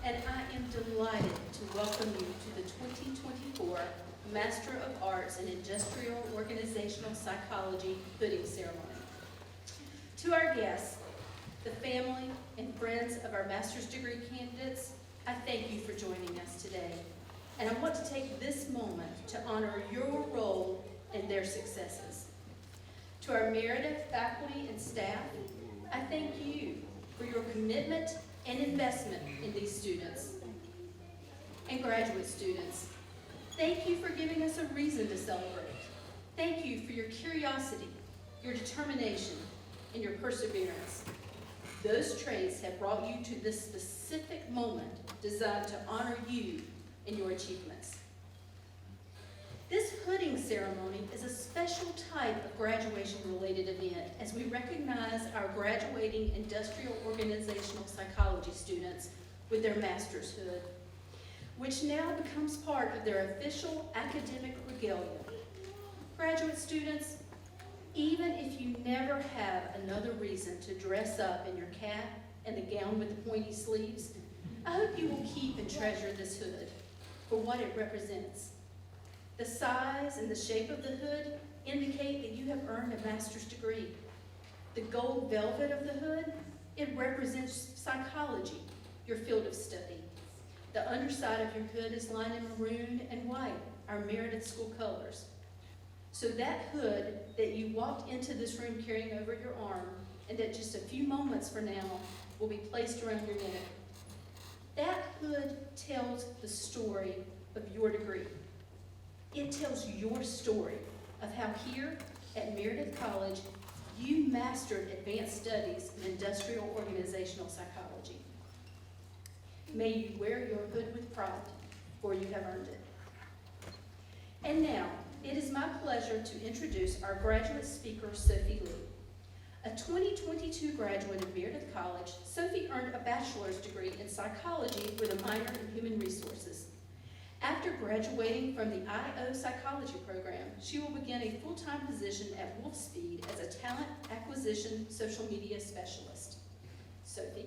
and I am delighted to welcome you to the 2024 Master of Arts in Industrial Organizational Psychology Hooding Ceremony. To our guests, the family and friends of our master's degree candidates, I thank you for joining us today. And I want to take this moment to honor your role in their successes. To our Meredith faculty and staff, I thank you for your commitment and investment in these students. And graduate students, thank you for giving us a reason to celebrate. Thank you for your curiosity, your determination, and your perseverance. Those traits have brought you to this specific moment designed to honor you and your achievements. This hooding ceremony is a special type of graduation-related event as we recognize our graduating industrial organizational psychology students with their master's hood, which now becomes part of their official academic regalia. Graduate students, even if you never have another reason to dress up in your cap and the gown with the pointy sleeves, I hope you will keep and treasure this hood for what it represents. The size and the shape of the hood indicate that you have earned a master's degree. The gold velvet of the hood, it represents psychology, your field of study. The underside of your hood is lined in maroon and white, our Meredith school colors. So that hood that you walked into this room carrying over your arm, and that just a few moments from now will be placed around your neck, that hood tells the story of your degree. It tells your story of how here at Meredith College, you mastered advanced studies in industrial organizational psychology. May you wear your hood with pride, for you have earned it. And now, it is my pleasure to introduce our graduate speaker, Sophie Lee. A 2022 graduate of Meredith College, Sophie earned a bachelor's degree in psychology with a minor in human resources. After graduating from the IO psychology program, she will begin a full-time position at Wolfspeed as a talent acquisition social media specialist. Sophie.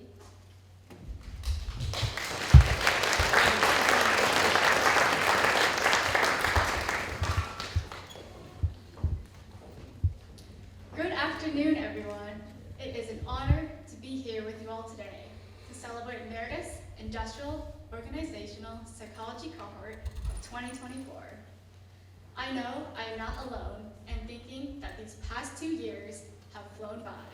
Good afternoon, everyone. It is an honor to be here with you all today to celebrate Meredith's Industrial Organizational Psychology Cohort of 2024. I know I am not alone in thinking that these past 2 years have flown by.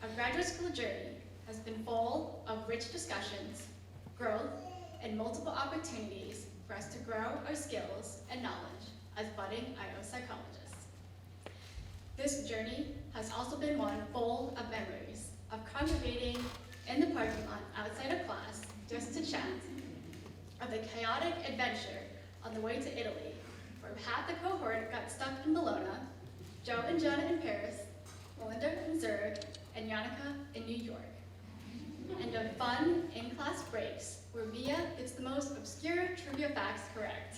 Our graduate school journey has been full of rich discussions, growth, and multiple opportunities for us to grow our skills and knowledge as budding IO psychologists. This journey has also been one full of memories of congregating in the parking lot outside of class just to chat, of the chaotic adventure on the way to Italy, where half the cohort got stuck in Bologna, Joe and Jonah in Paris, Melinda in Zurich, and Yannicka in New York, and of fun in-class breaks where Mia gets the most obscure trivia facts correct.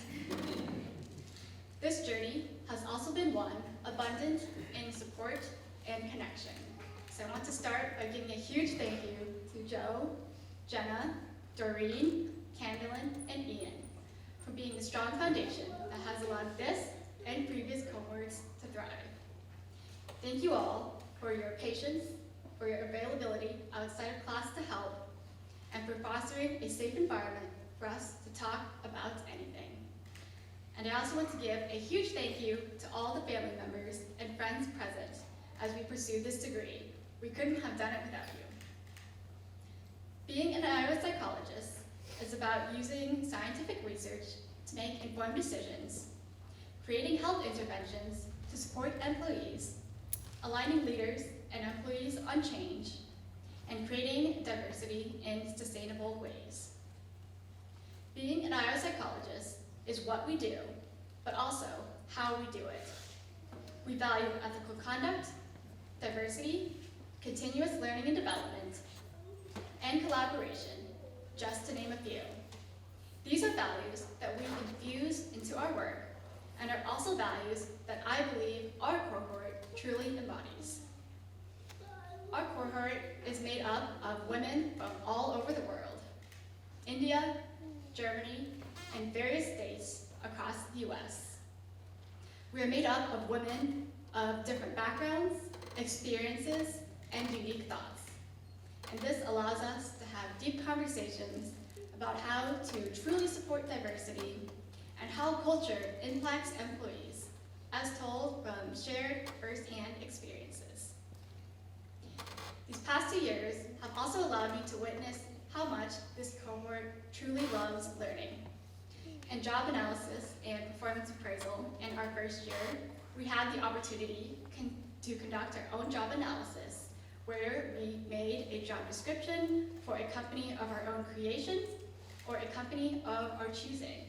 This journey has also been one abundant in support and connection. So I want to start by giving a huge thank you to Joe, Jenna, Doreen, Candlin, and Ian for being the strong foundation that has allowed this and previous cohorts to thrive. Thank you all for your patience, for your availability outside of class to help, and for fostering a safe environment for us to talk about anything. And I also want to give a huge thank you to all the family members and friends present as we pursue this degree. We couldn't have done it without you. Being an IO psychologist is about using scientific research to make informed decisions, creating health interventions to support employees, aligning leaders and employees on change, and creating diversity in sustainable ways. Being an IO psychologist is what we do, but also how we do it. We value ethical conduct, diversity, continuous learning and development, and collaboration, just to name a few. These are values that we infuse into our work and are also values that I believe our cohort truly embodies. Our cohort is made up of women from all over the world. India, Germany, and various states across the U.S. We are made up of women of different backgrounds, experiences, and unique thoughts. And this allows us to have deep conversations about how to truly support diversity and how culture impacts employees, as told from shared firsthand experiences. These past 2 years have also allowed me to witness how much this cohort truly loves learning. In job analysis and performance appraisal in our first year, we had the opportunity to conduct our own job analysis, where we made a job description for a company of our own creation or a company of our choosing.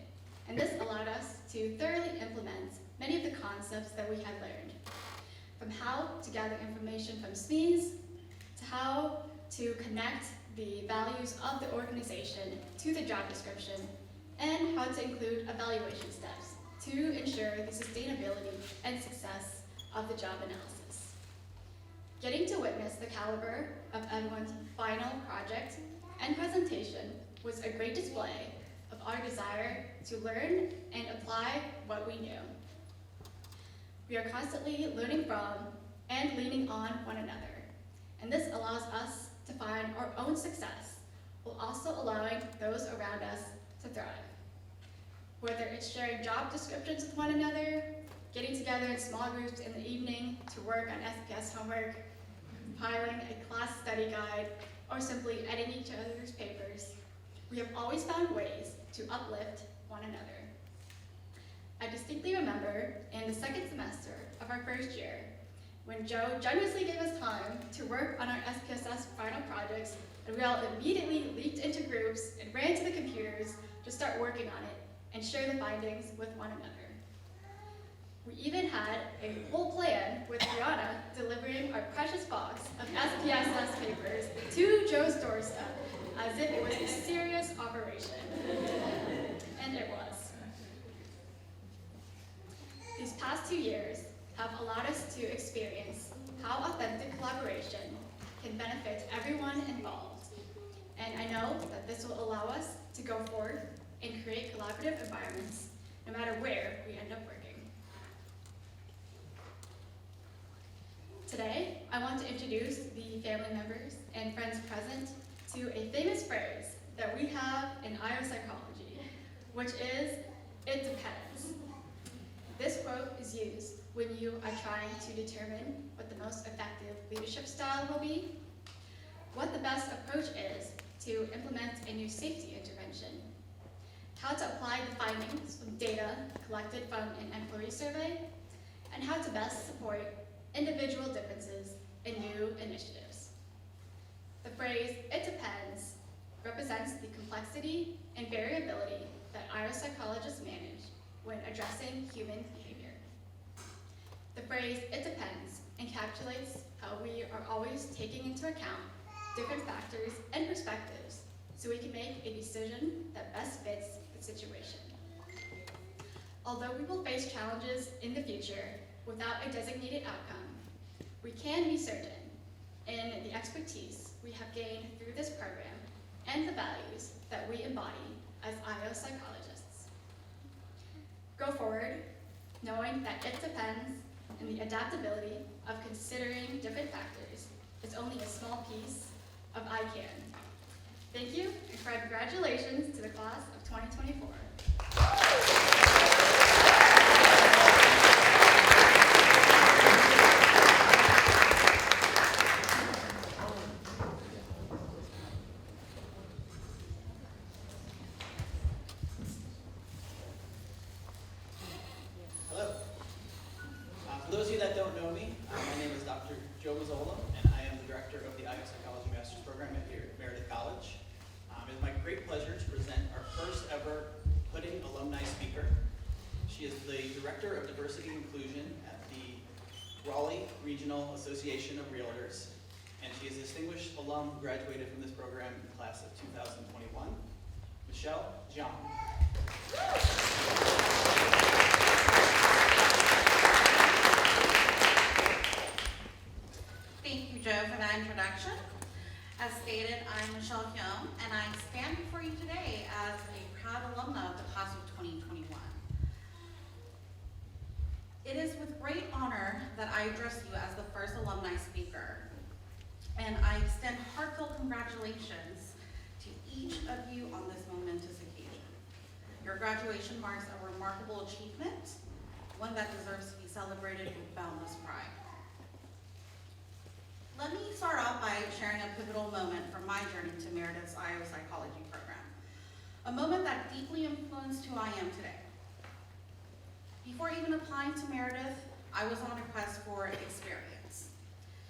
And this allowed us to thoroughly implement many of the concepts that we had learned, from how to gather information from SMEs, to how to connect the values of the organization to the job description, and how to include evaluation steps to ensure the sustainability and success of the job analysis. Getting to witness the caliber of everyone's final project and presentation was a great display of our desire to learn and apply what we knew. We are constantly learning from and leaning on one another, and this allows us to find our own success while also allowing those around us to thrive. Whether it's sharing job descriptions with one another, getting together in small groups in the evening to work on SPS homework, compiling a class study guide, or simply editing each other's papers, we have always found ways to uplift one another. I distinctly remember in the second semester of our first year, when Joe generously gave us time to work on our SPSS final projects, and we all immediately leaped into groups and ran to the computers to start working on it and share the findings with one another. We even had a whole plan with Brianna delivering our precious box of SPSS papers to Joe's doorstep as if it was a serious operation. And it was. These past 2 years have allowed us to experience how authentic collaboration can benefit everyone involved. And I know that this will allow us to go forward and create collaborative environments no matter where we end up working. Today, I want to introduce the family members and friends present to a famous phrase that we have in IO psychology, which is, "It depends." This quote is used when you are trying to determine what the most effective leadership style will be, what the best approach is to implement a new safety intervention, how to apply the findings from data collected from an employee survey, and how to best support individual differences in new initiatives. The phrase, "it depends," represents the complexity and variability that IO psychologists manage when addressing human behavior. The phrase, "it depends," encapsulates how we are always taking into account different factors and perspectives so we can make a decision that best fits the situation. Although we will face challenges in the future without a designated outcome, we can be certain in the expertise we have gained through this program and the values that we embody as IO psychologists. Go forward knowing that it depends, and the adaptability of considering different factors is only a small piece of I can. Thank you, and congratulations to the class of 2024. For those of you that don't know me, my name is Dr. Joe Mazzola, and I am the director of the IO Psychology Master's Program here at Meredith College. It is my great pleasure to present our first ever Hooding alumni speaker. She is the Director of Diversity and Inclusion at the Raleigh Regional Association of Realtors, and she is a distinguished alum who graduated from this program in the class of 2021, Michelle John. Thank you, Joe, for that introduction. As stated, I'm Michelle Hyung, and I stand before you today as a proud alumna of the class of 2021. It is with great honor that I address you as the first alumni speaker, and I extend heartfelt congratulations to each of you on this momentous occasion. Your graduation marks a remarkable achievement, one that deserves to be celebrated with boundless pride. Let me start off by sharing a pivotal moment from my journey to Meredith's IO Psychology program, a moment that deeply influenced who I am today. Before even applying to Meredith, I was on a quest for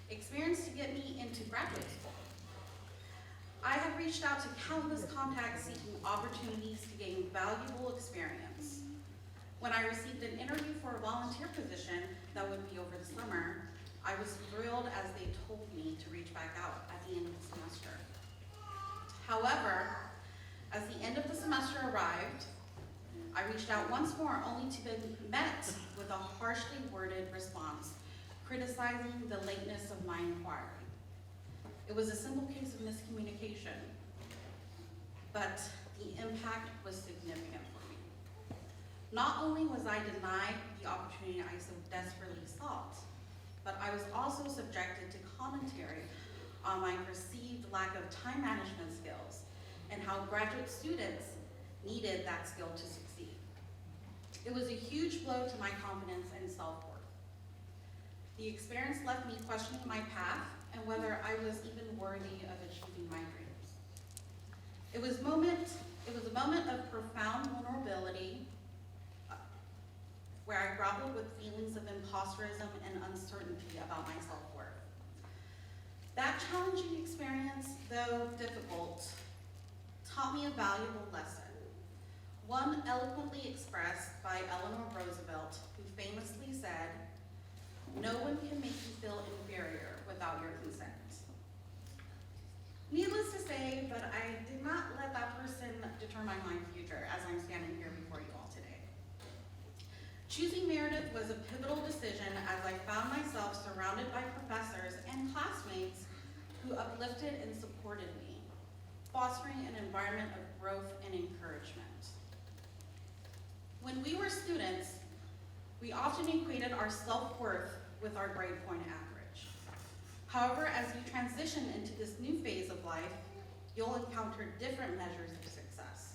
experience to get me into graduate school. I have reached out to countless contacts seeking opportunities to gain valuable experience. When I received an interview for a volunteer position that would be over the summer, I was thrilled as they told me to reach back out at the end of the semester. However, as the end of the semester arrived, I reached out once more only to be met with a harshly worded response criticizing the lateness of my inquiry. It was a simple case of miscommunication, but the impact was significant for me. Not only was I denied the opportunity I so desperately sought, but I was also subjected to commentary on my perceived lack of time management skills and how graduate students needed that skill to succeed. It was a huge blow to my confidence and self-worth. The experience left me questioning my path and whether I was even worthy of achieving my dreams. It was a moment of profound vulnerability where I grappled with feelings of imposterism and uncertainty about my self-worth. That challenging experience, though difficult, taught me a valuable lesson, one eloquently expressed by Eleanor Roosevelt, who famously said, "No one can make you feel inferior without your consent." Needless to say, but I did not let that person determine my future as I'm standing here before you all today. Choosing Meredith was a pivotal decision as I found myself surrounded by professors and classmates who uplifted and supported me, fostering an environment of growth and encouragement. When we were students, we often equated our self-worth with our grade point average. However, as you transition into this new phase of life, you'll encounter different measures of success,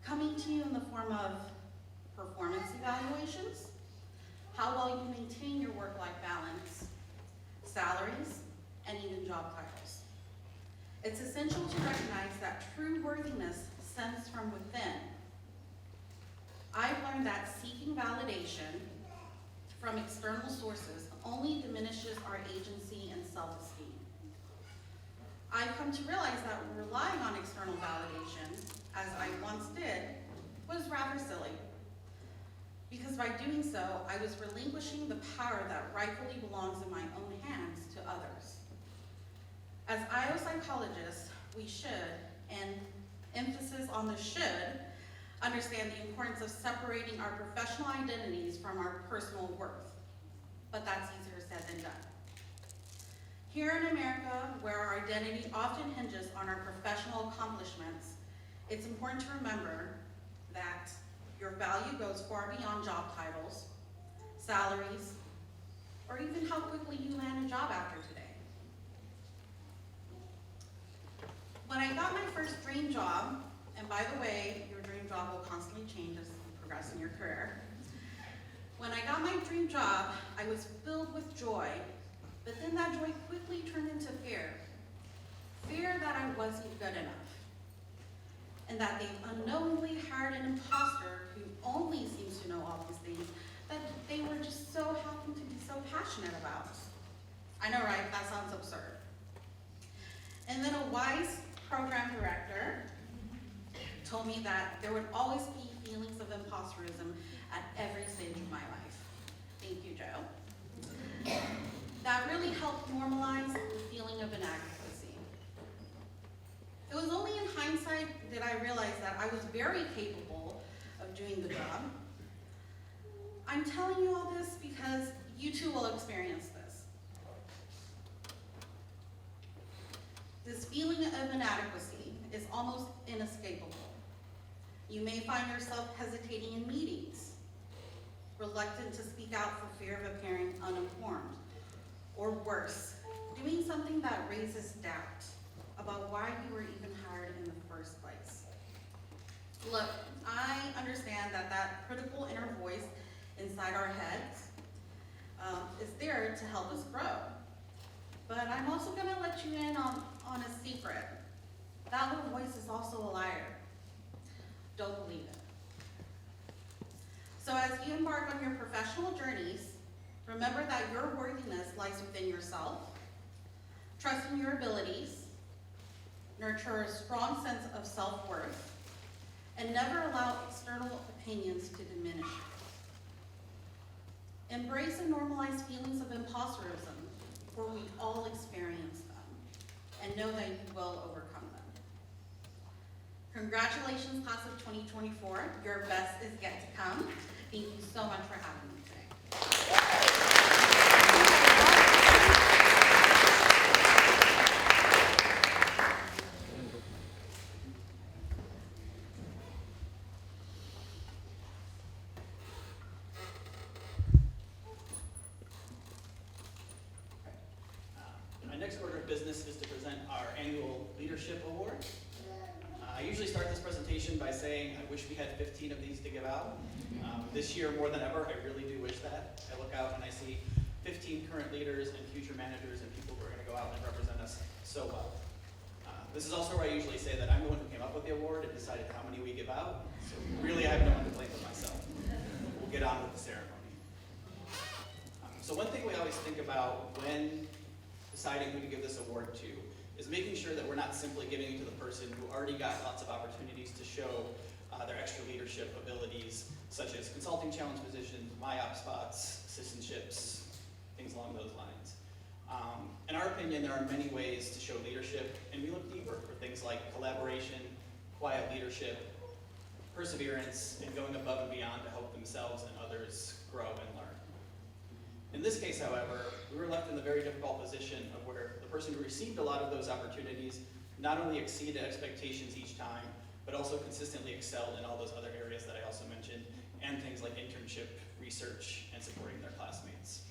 coming to you in the form of performance evaluations, how well you maintain your work-life balance, salaries, and even job titles. It's essential to recognize that true worthiness stems from within. I've learned that seeking validation from external sources only diminishes our agency and self-esteem. I've come to realize that relying on external validation, as I once did, was rather silly. Because by doing so, I was relinquishing the power that rightfully belongs in my own hands to others. As IO psychologists, we should, and emphasis on the should, understand the importance of separating our professional identities from our personal worth. But that's easier said than done. Here in America, where our identity often hinges on our professional accomplishments, it's important to remember that your value goes far beyond job titles, salaries, or even how quickly you land a job after today. When I got my first dream job, and by the way, your dream job will constantly change as you progress in your career. When I got my dream job, I was filled with joy, but then that joy quickly turned into fear. Fear that I wasn't good enough, and that they unknowingly hired an imposter who only seems to know all these things that they were just so happen to be so passionate about. I know, right? That sounds absurd. And then a wise program director told me that there would always be feelings of imposterism at every stage of my life. Thank you, Joe. That really helped normalize the feeling of inadequacy. It was only in hindsight that I realized that I was very capable of doing the job. I'm telling you all this because you too will experience this. This feeling of inadequacy is almost inescapable. You may find yourself hesitating in meetings, reluctant to speak out for fear of appearing uninformed, or worse, doing something that raises doubt about why you were even hired in the first place. Look, I understand that critical inner voice inside our heads is there to help us grow. But I'm also gonna let you in on a secret. That little voice is also a liar. Don't believe it. So as you embark on your professional journeys, remember that your worthiness lies within yourself. Trust in your abilities, nurture a strong sense of self-worth, and never allow external opinions to diminish you. Embrace and normalize feelings of imposterism, for we all experience them, and know that you will overcome them. Congratulations, class of 2024. Your best is yet to come. Thank you so much for having me today. My next order of business is to present our annual Leadership Award. I usually start this presentation by saying I wish we had 15 of these to give out. This year, more than ever, I really do wish that. I look out and I see 15 current leaders and future managers and people who are going to go out and represent us so well. This is also where I usually say that I'm the one who came up with the award and decided how many we give out. So really, I have no one to blame but myself. We'll get on with the ceremony. So one thing we always think about when deciding who to give this award to is making sure that we're not simply giving it to the person who already got lots of opportunities to show their extra leadership abilities, such as consulting challenge positions, MyOp spots, assistantships, things along those lines. In our opinion, there are many ways to show leadership, and we look deeper for things like collaboration, quiet leadership, perseverance, and going above and beyond to help themselves and others grow and learn. In this case, however, we were left in the very difficult position of where the person who received a lot of those opportunities not only exceeded expectations each time, but also consistently excelled in all those other areas that I also mentioned, and things like internship, research, and supporting their classmates.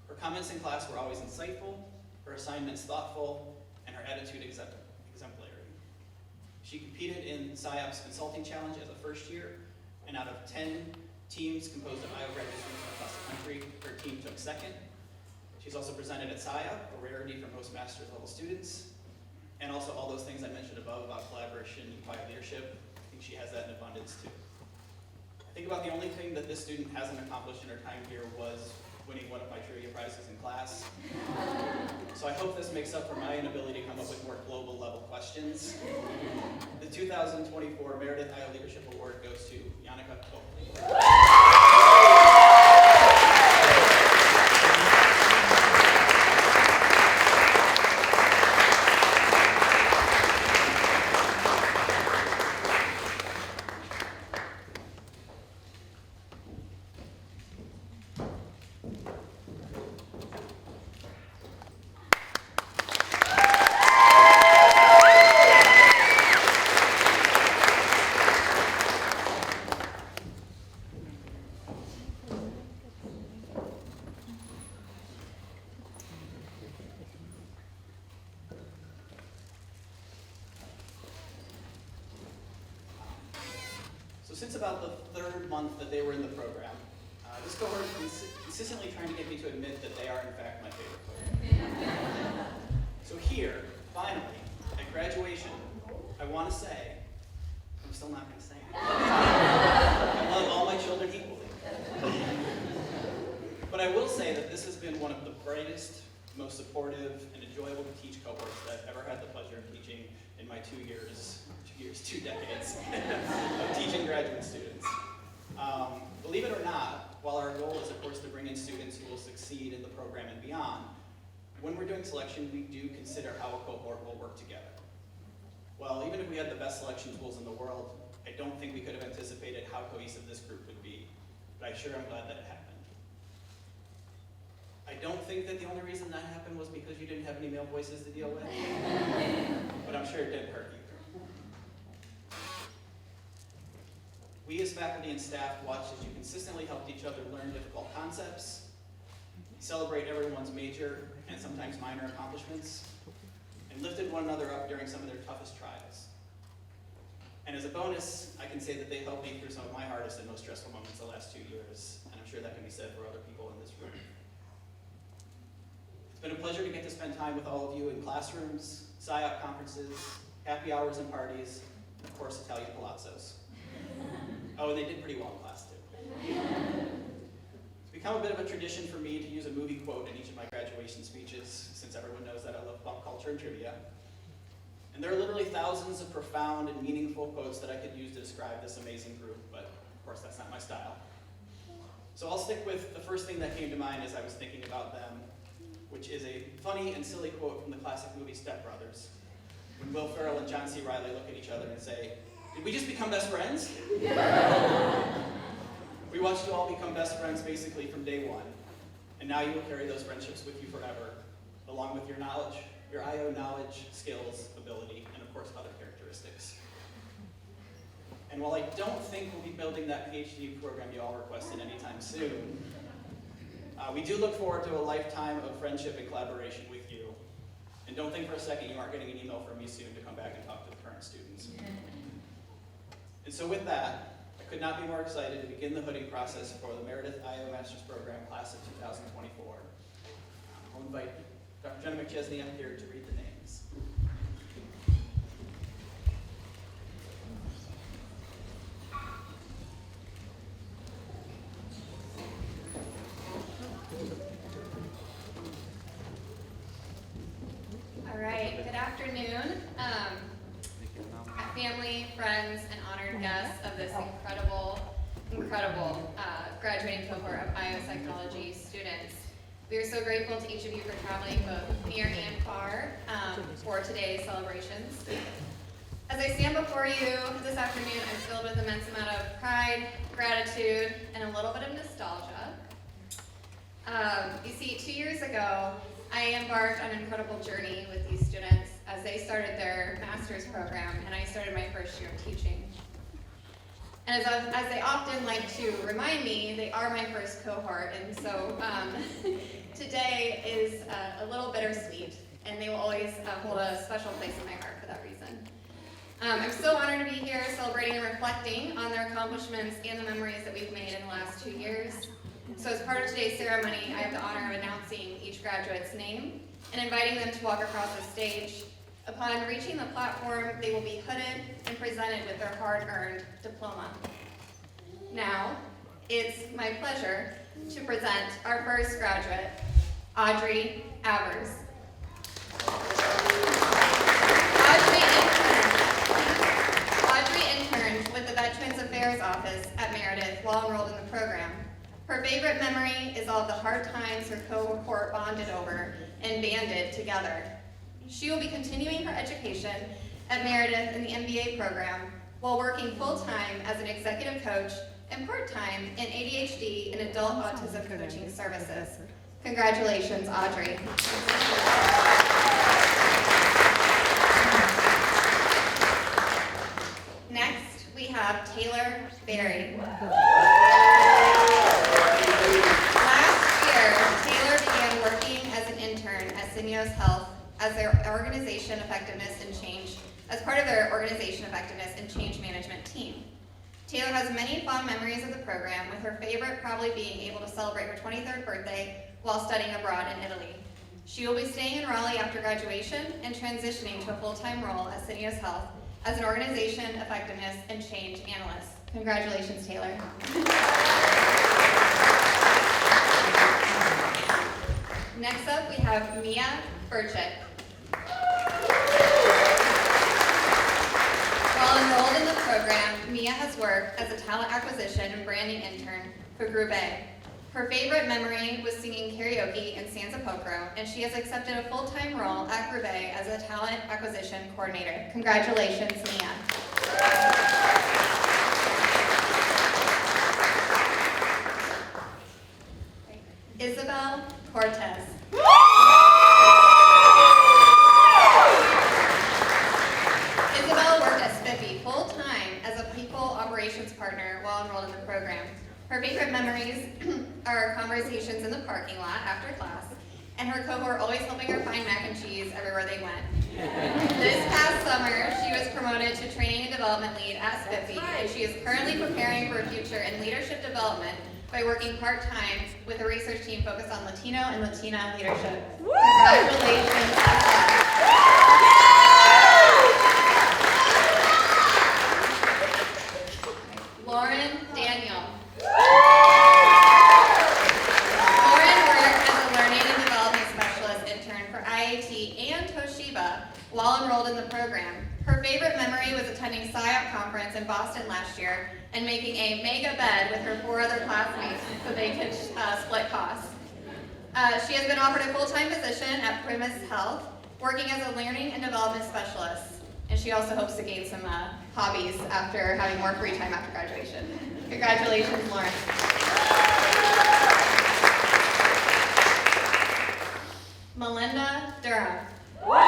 Her comments in class were always insightful, her assignments thoughtful, and her attitude exemplary. She competed in SciOps Consulting Challenge as a first year, and out of 10 teams composed of Iowa graduate students from across the country, her team took second. She's also presented at SciOp, a rarity for most master's level students, and also all those things I mentioned above about collaboration and quiet leadership. I think she has that in abundance too. I think about the only thing that this student hasn't accomplished in her time here was winning one of my trivia prizes in class. So I hope this makes up for my inability to come up with more global level questions. The 2024 Meredith Iowa Leadership Award goes to Yannicka Copley. Since about the third month that they were in the program, this cohort is consistently trying to get me to admit that they are in fact my favorite cohort. So here, finally, at graduation, I want to say, I'm still not going to say it. I love all my children equally. But I will say that this has been one of the brightest, most supportive, and enjoyable to teach cohorts that I've ever had the pleasure of teaching in my 2 decades of teaching graduate students. Believe it or not, while our goal is of course to bring in students who will succeed in the program and beyond, when we're doing selection, we do consider how a cohort will work together. Well, even if we had the best selection tools in the world, I don't think we could have anticipated how cohesive this group would be, but I sure am glad that it happened. I don't think that the only reason that happened was because you didn't have any male voices to deal with, but I'm sure it didn't hurt either. We as faculty and staff watched as you consistently helped each other learn difficult concepts, celebrate everyone's major and sometimes minor accomplishments, and lifted one another up during some of their toughest trials. And as a bonus, I can say that they helped me through some of my hardest and most stressful moments the last 2 years, and I'm sure that can be said for other people in this room. It's been a pleasure to get to spend time with all of you in classrooms, SciOp conferences, happy hours and parties, and of course Italian palazzos. Oh, and they did pretty well in class too. It's become a bit of a tradition for me to use a movie quote in each of my graduation speeches, since everyone knows that I love pop culture and trivia. And there are literally thousands of profound and meaningful quotes that I could use to describe this amazing group, but of course that's not my style. So I'll stick with the first thing that came to mind as I was thinking about them, which is a funny and silly quote from the classic movie Step Brothers, when Will Ferrell and John C. Reilly look at each other and say, "Did we just become best friends?" We watched you all become best friends basically from day one, and now you will carry those friendships with you forever, along with your knowledge, your IO knowledge, skills, ability, and of course other characteristics. And while I don't think we'll be building that PhD program you all requested anytime soon, we do look forward to a lifetime of friendship and collaboration with you. And don't think for a second you aren't getting an email from me soon to come back and talk to the current students. And so with that, I could not be more excited to begin the hooding process for the Meredith IO Master's Program Class of 2024. I'll invite Dr. Jenna McChesney up here to read the names. All right, good afternoon. Family, friends, and honored guests of this incredible graduating cohort of IO psychology students. We are so grateful to each of you for traveling both near and far for today's celebrations. As I stand before you this afternoon, I'm filled with immense amount of pride, gratitude, and a little bit of nostalgia. You see, 2 years ago, I embarked on an incredible journey with these students as they started their master's program, and I started my first year of teaching. And as they often like to remind me, they are my first cohort, and so today is a little bittersweet, and they will always hold a special place in my heart for that reason. I'm so honored to be here celebrating and reflecting on their accomplishments and the memories that we've made in the last 2 years. So as part of today's ceremony, I have the honor of announcing each graduate's name and inviting them to walk across the stage. Upon reaching the platform, they will be hooded and presented with their hard-earned diploma. Now, it's my pleasure to present our first graduate, Audrey Avers. Audrey interned with the Veterans Affairs Office at Meredith while enrolled in the program. Her favorite memory is all of the hard times her cohort bonded over and banded together. She will be continuing her education at Meredith in the MBA program while working full-time as an executive coach and part-time in ADHD and adult autism coaching services. Congratulations, Audrey. Next, we have Taylor Berry. Last year, Taylor began working as an intern at Syneos Health as their organization effectiveness and change, as part of their organization effectiveness and change management team. Taylor has many fond memories of the program, with her favorite probably being able to celebrate her 23rd birthday while studying abroad in Italy. She will be staying in Raleigh after graduation and transitioning to a full-time role at Syneos Health as an organization effectiveness and change analyst. Congratulations, Taylor. Next up, we have Mia Burchett. While enrolled in the program, Mia has worked as a talent acquisition and branding intern for Group A. Her favorite memory was singing karaoke in San Zapocro, and she has accepted a full-time role at Group A as a talent acquisition coordinator. Congratulations, Mia. Isabel Cortez. Isabel worked at Spiffy full-time as a people operations partner while enrolled in the program. Her favorite memories are conversations in the parking lot after class, and her cohort always helping her find mac and cheese everywhere they went. This past summer, she was promoted to training and development lead at Spiffy, and she is currently preparing for a future in leadership development by working part-time with a research team focused on Latino and Latina leadership. Congratulations, Lauren Daniel. Lauren worked as a learning and development specialist intern for IAT and Toshiba while enrolled in the program. Her favorite memory was attending SIOP conference in Boston last year and making a mega bed with her 4 other classmates so they could split costs. She has been offered a full-time position at Primus Health, working as a learning and development specialist. And she also hopes to gain some hobbies after having more free time after graduation. Congratulations, Lauren. Melinda Durham. While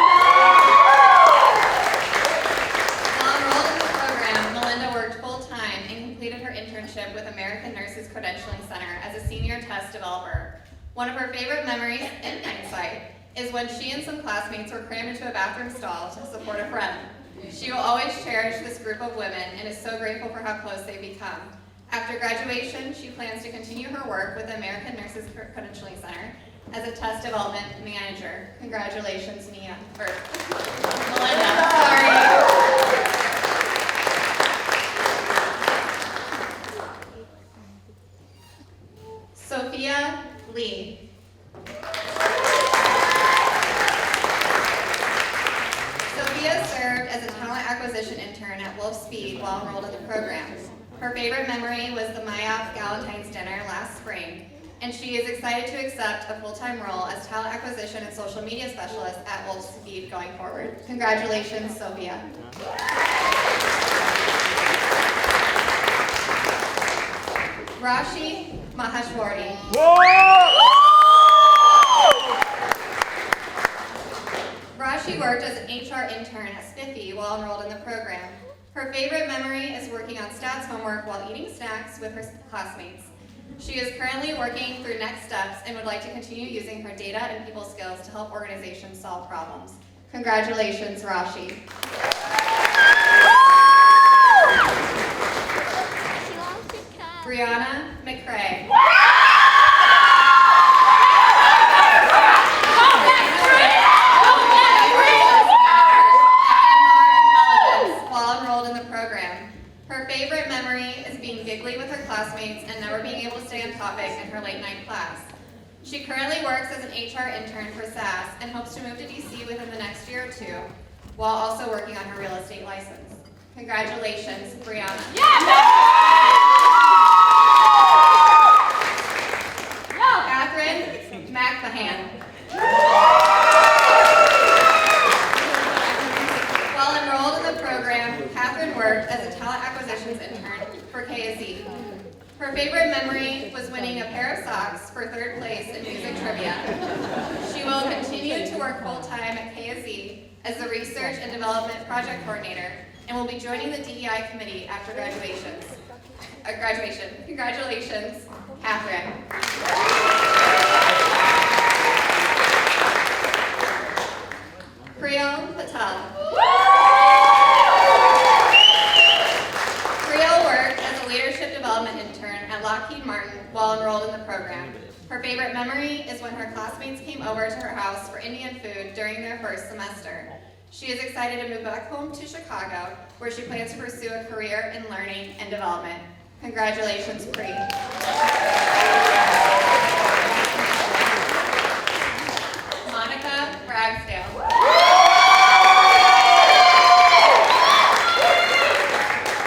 enrolled in the program, Melinda worked full-time and completed her internship with American Nurses Credentialing Center as a senior test developer. One of her favorite memories, in hindsight, is when she and some classmates were crammed into a bathroom stall to support a friend. She will always cherish this group of women and is so grateful for how close they've become. After graduation, she plans to continue her work with the American Nurses Credentialing Center as a test development manager. Congratulations, Melinda, sorry. Sophia Lee. Sophia served as a talent acquisition intern at Wolf Speed while enrolled in the program. Her favorite memory was the Mayoff Galentine's dinner last spring, and she is excited to accept a full-time role as talent acquisition and social media specialist at Wolf Speed going forward. Congratulations, Sophia. Rashi Maheshwari. Rashi worked as an HR intern at Spiffy while enrolled in the program. Her favorite memory is working on stats homework while eating snacks with her classmates. She is currently working through next steps and would like to continue using her data and people skills to help organizations solve problems. Congratulations, Rashi. Brianna McCrae. While enrolled in the program. Her favorite memory is being giggly with her classmates and never being able to stay on topic in her late night class. She currently works as an HR intern for SAS and hopes to move to DC within the next year or 2, while also working on her real estate license. Congratulations, Brianna. Catherine McMahon. While enrolled in the program, Catherine worked as a talent acquisitions intern for KSE. Her favorite memory was winning a pair of socks for 3rd place in music trivia. She will continue to work full-time at KSE as the research and development project coordinator and will be joining the DEI committee after graduation. Congratulations, Catherine. Priyal Patel. Priyal worked as a leadership development intern at Lockheed Martin while enrolled in the program. Her favorite memory is when her classmates came over to her house for Indian food during their first semester. She is excited to move back home to Chicago, where she plans to pursue a career in learning and development. Congratulations, Pri. Monica Ragsdale.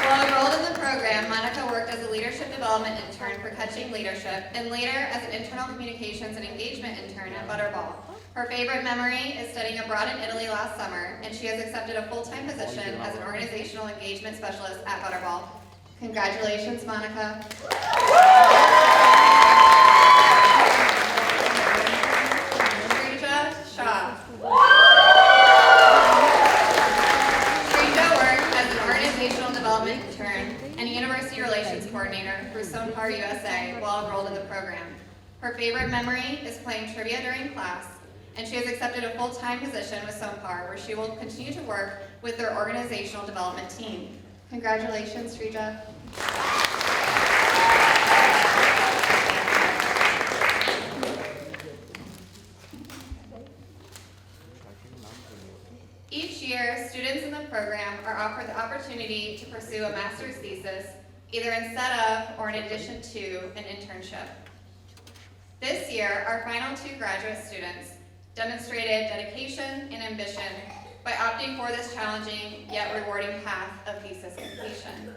While enrolled in the program, Monica worked as a leadership development intern for Catching Leadership and later as an internal communications and engagement intern at Butterball. Her favorite memory is studying abroad in Italy last summer, and she has accepted a full-time position as an organizational engagement specialist at Butterball. Congratulations, Monica. Relations Coordinator for SoNPAR USA while enrolled in the program. Her favorite memory is playing trivia during class, and she has accepted a full-time position with SoNPAR where she will continue to work with their organizational development team. Congratulations, Srija. Each year, students in the program are offered the opportunity to pursue a master's thesis, either instead of or in addition to an internship. This year, our final 2 graduate students demonstrated dedication and ambition by opting for this challenging yet rewarding path of thesis completion.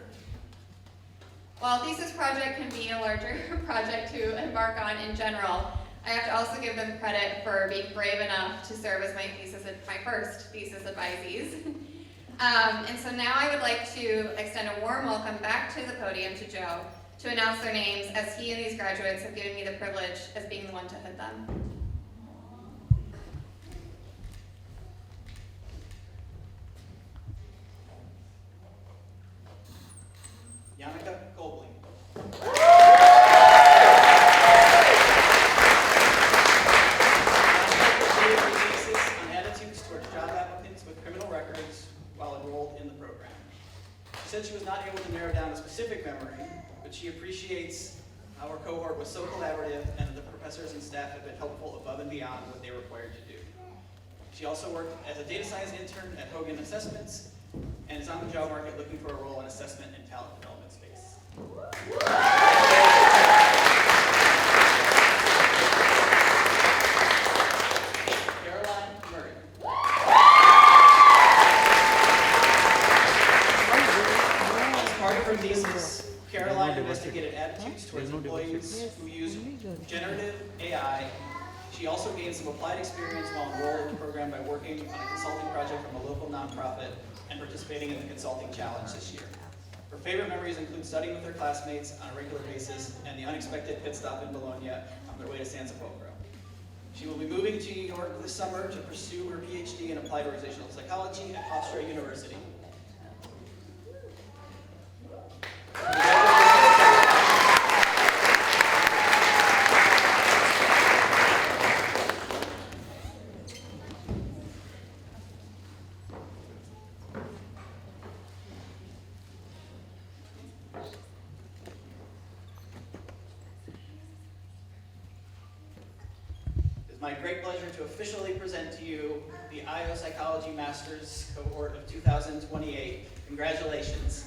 While a thesis project can be a larger project to embark on in general, I have to also give them credit for being brave enough to serve as my first thesis advisees. And so now I would like to extend a warm welcome back to the podium to Joe to announce their names, as he and these graduates have given me the privilege as being the one to hood them. Yannicka Goldbling. On attitudes towards job applicants with criminal records while enrolled in the program. She said she was not able to narrow down a specific memory, but she appreciates how our cohort was so collaborative and the professors and staff have been helpful above and beyond what they were required to do. She also worked as a data science intern at Hogan Assessments and is on the job market looking for a role in assessment and talent development space. Caroline Murray. As part of her thesis, Caroline investigated attitudes towards employees who use generative AI. She also gained some applied experience while enrolled in the program by working on a consulting project from a local nonprofit and participating in the consulting challenge this year. Her favorite memories include studying with her classmates on a regular basis and the unexpected pit stop in Bologna on their way to San Sepolcro. She will be moving to New York this summer to pursue her PhD in applied organizational psychology at Hofstra University. It's my great pleasure to officially present to you the IO Psychology Masters Cohort of 2028. Congratulations.